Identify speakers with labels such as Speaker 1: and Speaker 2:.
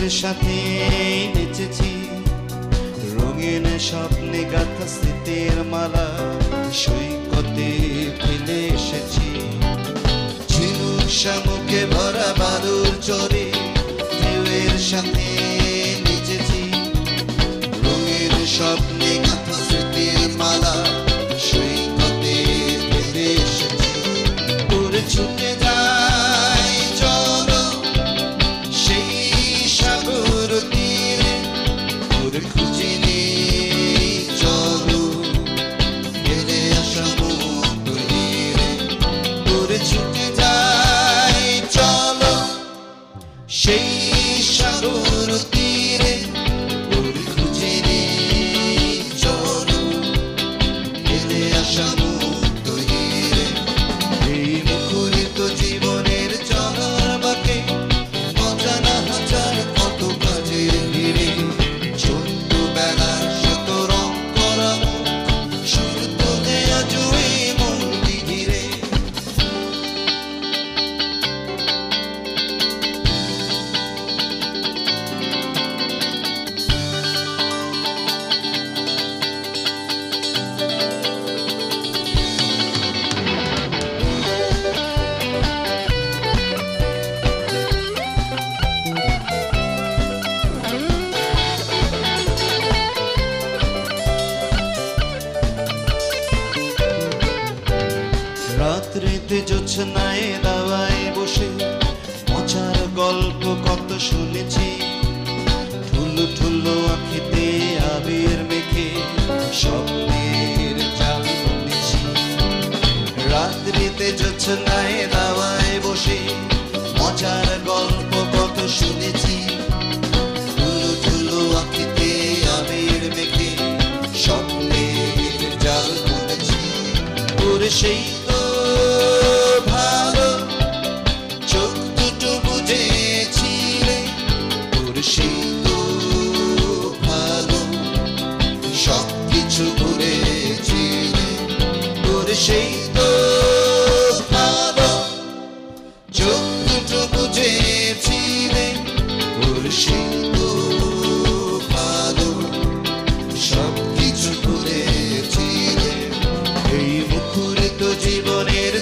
Speaker 1: সাথে নেচেছি, রঙিন স্বপ্নে গাথা স্মৃতির মালা সৈকতে ফেলে এসেছি। ঝিনুক শামুকে ভরা বালুর চরে ঢেউয়ের সাথে নেচেছি, রঙিন স্বপ্নে গাথা স্মৃতির মালা সৈকতে ফেলে এসেছি। উড়ে ছুটে যাই চলো সেই সাগর তীরে, উড়ে খুঁজে নেই চলো ফেলে আসা মুক্ত তীরে। উড়ে ছুটে যাই চলো সেই সাগর তীরে, উড়ে খুঁজে নেই চলো ফেলে আসা মুক্ত তীরে। এই মুখরিত জীবনের চলার বাঁকে অজানা হাজার কত কাজের ভিড়ে, ছোট্টবেলার শত রং করা মুখ সুর তোলে আজ এই মনটি ঘিরে। রাত্রিতে জোছনায় দাওয়ায় বসে মজার গল্প কত শুনেছি, ঠুলো ঠুলো আঁখিতে আবির মেখে স্বপ্নের জাল বুনেছি। রাত্রিতে জোছনায় দাওয়ায় বসে মজার গল্প কত শুনেছি, ঠুলো ঠুলো আঁখিতে আবির মেখে স্বপ্নের জাল বুনেছি। ওরে সেই ভালো চোখ দুটো বুঝেছিলে, তোর সেই তো ভালো সব কিছু ঘুরেছিলে, তোর সেই